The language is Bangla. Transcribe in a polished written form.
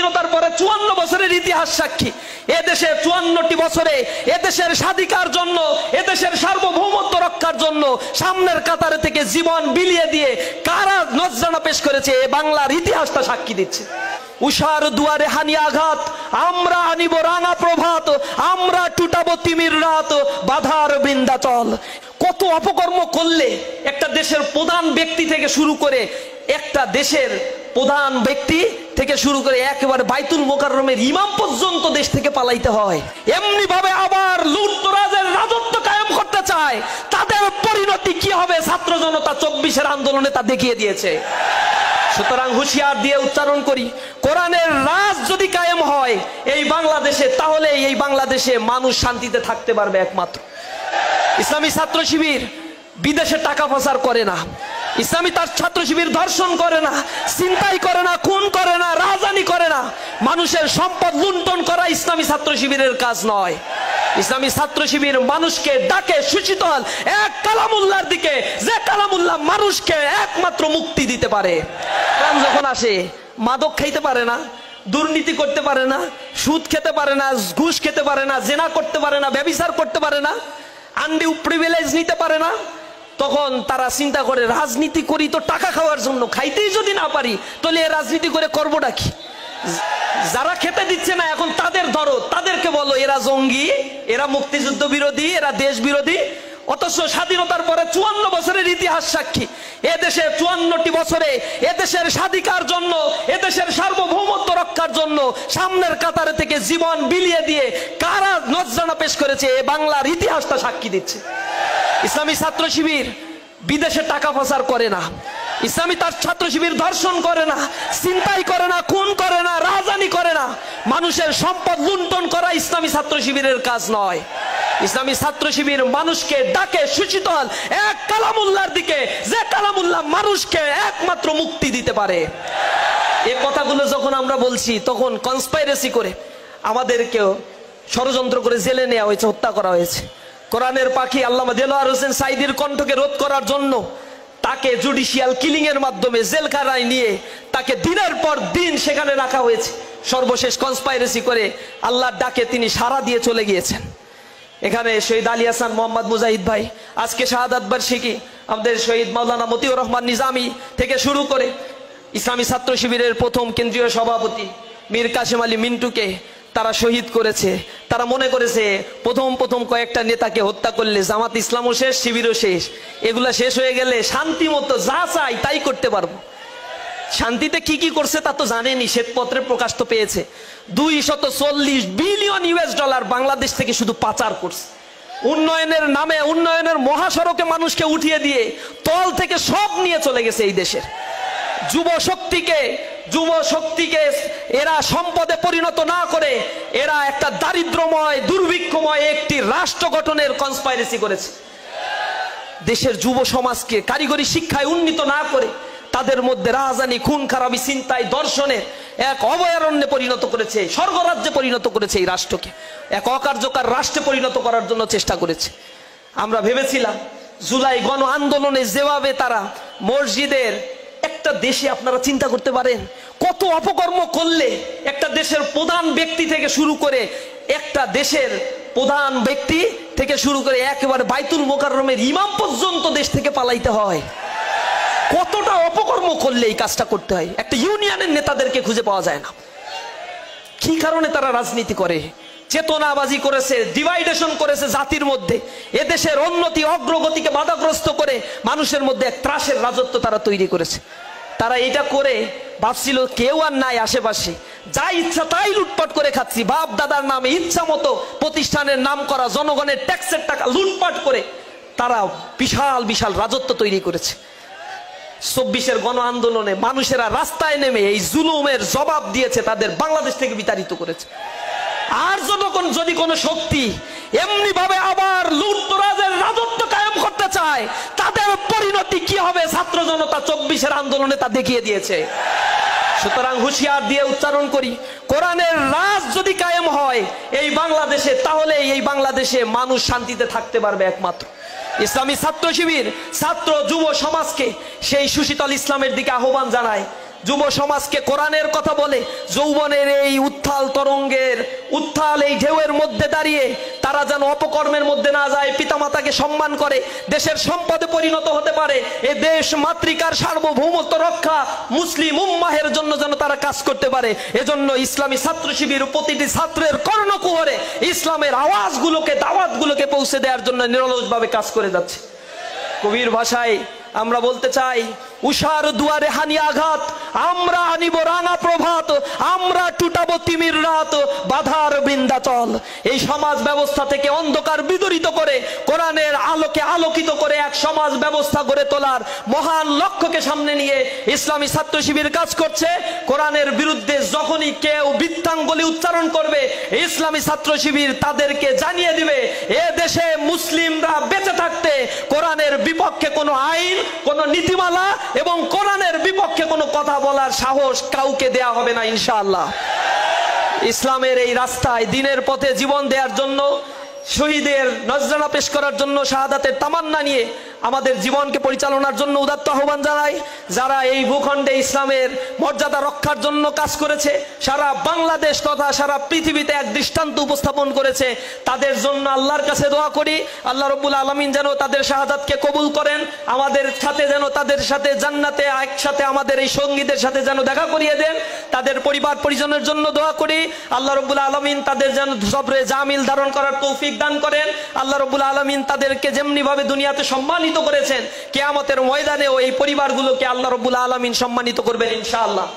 স্বাধীনতার পরে 54 বছরের ইতিহাস সাক্ষী। এদেশে 54টি বছরে এদেশের স্বাধিকার জন্য, এদেশের সার্বভৌমত্ব রক্ষার জন্য সামনের কাতারে থেকে জীবন বিলিয়ে দিয়ে কারা নজরানা পেশ করেছে, এ বাংলার ইতিহাসটা সাক্ষী দিচ্ছে। উষার দুয়ারে হানি আঘাত, আমরা আনিব রাঙা প্রভাত, আমরা টুটাবো তিমির রাত, বাধার বৃন্দাচল। কত অপকর্ম করলে একটা দেশের প্রধান ব্যক্তি থেকে শুরু করে, একটা দেশের প্রধান ব্যক্তি থেকে শুরু করে একেবারে বাইতুল মোকাররমের ইমাম পর্যন্ত দেশ থেকে পালাইতে হয়। এমনি ভাবে আবার লুটতরাজের রাজত্ব কায়েম করতে চায়, তাদের পরিণতি কি হবে ছাত্র জনতা 24-এর আন্দোলনে তা দেখিয়ে দিয়েছে। সুতরাং হুঁশিয়ার দিয়ে উচ্চারণ করি, কোরআনের রাজ যদি কায়েম হয় এই বাংলাদেশে, তাহলে এই বাংলাদেশে মানুষ শান্তিতে থাকতে পারবে একমাত্র। ইসলামী ছাত্র শিবির বিদেশে টাকা পাচার করে না, ইসলামী তার ছাত্র শিবির ধর্ষণ করে না, ছিনতাই করে না, খুন করে না, রাজধানী করে না। মানুষের সম্পদ লুণ্ঠন করা ইসলামী ছাত্র শিবিরের কাজ নয়। ইসলামী ছাত্র শিবির মানুষকে ডাকে সুশীতল এক কালামুল্লাহর দিকে, যে কালামুল্লাহ মানুষকে একমাত্র মুক্তি দিতে পারে। কারণ যখন আসে মাদক খাইতে পারে না, দুর্নীতি করতে পারে না, সুদ খেতে পারে না, ঘুষ খেতে পারে না, জেনা করতে পারে না, ব্যভিচার করতে পারে না, আনডিউ প্রিভিলেজ নিতে পারে না, তখন তারা চিন্তা করে রাজনীতি করি তো টাকা খাওয়ার জন্য, খাইতেই যদি না পারি তাহলে রাজনীতি করে করবোটা কি? যারা খেতে দিচ্ছে না এখন তাদের ধরো, তাদেরকে বলো এরা জঙ্গি, এরা মুক্তিযুদ্ধ বিরোধী, এরা দেশ বিরোধী। অথচ স্বাধীনতার পরে 54 বছরের ইতিহাস সাক্ষী। এদেশে 54টি বছরে এদেশের স্বাধিকার জন্য, এদেশের সার্বভৌমত্ব রক্ষার জন্য সামনের কাতারে থেকে জীবন বিলিয়ে দিয়ে কারা নজরানা পেশ করেছে, এ বাংলার ইতিহাসটা সাক্ষী দিচ্ছে। ইসলামী ছাত্র শিবির বিদেশে টাকা পাচার করে না, ইসলামী তার ছাত্র শিবির ধর্ষণ করে না, ছিনতাই করে না, খুন করে না, রাজধানী করে না। মানুষের সম্পদ লুণ্ঠন করা ইসলামী ছাত্র শিবিরের কাজ নয়। ইসলামী ছাত্র শিবির মানুষকে ডাকে সুশীতল এক কালামুল্লাহর দিকে, যে কালামুল্লাহ মানুষকে একমাত্র মুক্তি দিতে পারে। এই কথাগুলো যখন আমরা বলছি তখন কনস্পাইরেসি করে আমাদেরকেও ষড়যন্ত্র করে জেলে নেওয়া হয়েছে, হত্যা করা হয়েছে। কোরআনের পাখি আল্লামা দেলোয়ার হোসেন সাঈদীর কণ্ঠকে রোধ করার জন্য তাকে জুডিশিয়াল কিলিং এর মাধ্যমে জেলখানায় নিয়ে তাকে দিনের পর দিন সেখানে রাখা হয়েছে। সর্বশেষ কনস্পাইরেসি করে আল্লাহর ডাকে তিনি সাড়া দিয়ে চলে গিয়েছেন। এখানে শহীদ আলী হাসান মোহাম্মদ মুজাহিদ ভাই, আজকে শাহাদাত বার্ষিকী, আমাদের শহীদ মাওলানা মতিউর রহমান নিজামী থেকে শুরু করে ইসলামী ছাত্র শিবিরের প্রথম কেন্দ্রীয় সভাপতি মীর কাসেম আলী মিন্টুকে তারা শহীদ করেছে। তারা মনে করেছে প্রথম কয়েকটা নেতাকে হত্যা করলে জামাত ইসলামও শেষ, শিবিরও শেষ, এগুলা শেষ হয়ে গেলে শান্তি মতো যা চাই তাই করতে পারবো। শান্তিতে কি কি করছে তা তো জানেনি, শ্বেতপত্রে প্রকাশ তো পেয়েছে। 240 বিলিয়ন ইউএস ডলার বাংলাদেশ থেকে শুধু পাচার করছে। উন্নয়নের নামে, উন্নয়নের মহাসড়কে মানুষকে উঠিয়ে দিয়ে তল থেকে সব নিয়ে চলে গেছে এই দেশের। যুব শক্তিকে এরা সম্পদে পরিণত না করে এরা একটা দারিদ্রময়, দুর্ভিক্ষময় একটি রাষ্ট্র গঠনের কনস্পাইরেসি করেছে। দেশের যুব সমাজকে কারিগরি শিক্ষায় উন্নীত না করে তাদের মধ্যে রাজধানী, খুন খারাপি, ছিনতাই, দর্শনের এক অভয়ারণ্যে পরিণত করেছে, স্বর্গরাজ্যে পরিণত করেছে। এই রাষ্ট্রকে এক অকার্যকর রাষ্ট্রে পরিণত করার জন্য চেষ্টা করেছে। আমরা ভেবেছিলাম জুলাই গণ আন্দোলনে যেভাবে তারা মসজিদের, একটা দেশে আপনারা চিন্তা করতে পারেন কত অপকর্ম করলে একটা দেশের প্রধান ব্যক্তি থেকে শুরু করে, একটা দেশের প্রধান ব্যক্তি থেকে শুরু করে একেবারে বাইতুল মোকাররমের ইমাম পর্যন্ত দেশ থেকে পালাইতে হয়। কতটা অপকর্ম করলে এই কাজটা করতে হয়, একটা ইউনিয়নের নেতাদেরকে খুঁজে পাওয়া যায় না। কি কারণে তারা রাজনীতি করে? চেতনাবাজি করেছে, ডিভাইডেশন করেছে জাতির মধ্যে, এদেশের উন্নতি অগ্রগতিকে বাধাগ্রস্ত করে মানুষের মধ্যে এক ত্রাসের রাজত্ব তারা তৈরি করেছে। তারা এটা করে ভাবছিল কেউ আর নাই আশেপাশে, যা ইচ্ছা তাই লুটপাট করে খাচ্ছি, বাপ দাদার নামে ইচ্ছা মতো প্রতিষ্ঠানের নাম করা, জনগণের ট্যাক্সের টাকা লুটপাট করে তারা বিশাল বিশাল রাজত্ব তৈরি করেছে। 24-এর গণ আন্দোলনে মানুষেরা রাস্তায় নেমে এই জুলুমের জবাব দিয়েছে, তাদের বাংলাদেশ থেকে বিতাড়িত করেছে। আর যদি কোনো শক্তি এমনি ভাবে আবার লুটতরাজের রাজত্ব কায়েম করতে চায়, তাদের পরিণতি কি হবে ছাত্র জনতা 24-এর আন্দোলনে তা দেখিয়ে দিয়েছে। সুতরাং হুঁশিয়ার দিয়ে উচ্চারণ করি, কোরআনের রাজ যদি কায়েম হয় এই বাংলাদেশে, তাহলে এই বাংলাদেশে মানুষ শান্তিতে থাকতে পারবে একমাত্র। ইসলামী ছাত্র শিবির ছাত্র যুব সমাজকে সেই সুশীতল ইসলামের দিকে আহ্বান জানায়, যুব সমাজকে কোরআনের কথা বলে, যৌবনের এই উত্থাল তরঙ্গের উত্থাল এই ঢেউয়ের মধ্যে দাঁড়িয়ে তারা যেন অপকর্মের মধ্যে না যায়, পিতামাতাকে সম্মান করে, দেশের সম্পদে পরিণত হতে পারে, এ দেশ মাতৃকার সার্বভৌমত্ব রক্ষা মুসলিম উম্মাহের জন্য যেন তারা কাজ করতে পারে। এজন্য ইসলামী ছাত্র শিবির প্রতিটি ছাত্রের কর্ণকুহরে ইসলামের আওয়াজগুলোকে, দাওয়াতগুলোকে পৌঁছে দেওয়ার জন্য নিরলসভাবে কাজ করে যাচ্ছে। কবির ভাষায় আমরা বলতে চাই, উষার দুয়ারে হানি আঘাত, আমরা আনিব রাঙা প্রভাত, আমরা টুটাবো তিমির রাত, বাধার বৃন্দাচল। এই সমাজ ব্যবস্থা থেকে অন্ধকার বিদূরিত করে কোরআনের আলোকে আলোকিত করে এক সমাজ ব্যবস্থা গড়ে তোলার মহান লক্ষ্যকে সামনে নিয়ে ইসলামী ছাত্র শিবির কাজ করছে। কোরআনের বিরুদ্ধে যখনই কেউ বৃত্তাঙ্গুলি উচ্চারণ করবে, ইসলামী ছাত্র শিবির তাদেরকে জানিয়ে দিবে, এ দেশে মুসলিমরা বেঁচে থাকতে কোরআনের বিপক্ষে কোনো আইন, কোনো নীতিমালা এবং কোরআনের বিপক্ষে কোনো কথা বলার সাহস কাউকে দেয়া হবে না ইনশাআল্লাহ। ইসলামের এই রাস্তায় দিনের পথে জীবন দেওয়ার জন্য, শহীদের নজরানা পেশ করার জন্য, শাহাদাতের তামান্না নিয়ে আমাদের জীবনকে পরিচালনার জন্য উদাত্ত আহ্বান জানাই। যারা এই ভূখণ্ডে ইসলামের মর্যাদা রক্ষার জন্য কাজ করেছে, সারা বাংলাদেশ তথা সারা পৃথিবীতে এক দৃষ্টান্ত উপস্থাপন করেছে, তাদের জন্য আল্লাহর কাছে দোয়া করি, আল্লাহ রাব্বুল আলামিন যেন তাদের শাহাদাতকে কবুল করেন, আমাদের সাথে যেন তাদের সাথে জান্নাতে একসাথে আমাদের এই সঙ্গীদের সাথে যেন দেখা করিয়ে দেন। তাদের পরিবার পরিজনের জন্য দোয়া করি, আল্লাহ রাব্বুল আলামিন তাদের যেন সবরে জামিল ধারণ করার তৌফিক দান করেন। আল্লাহ রাব্বুল আলামিন তাদেরকে যেমনি ভাবে দুনিয়াতে সম্মানিত করেছেন, কিয়ামতের ময়দানেও এই পরিবারগুলোকে আল্লাহ রাব্বুল আলামিন সম্মানিত করবেন ইনশাআল্লাহ।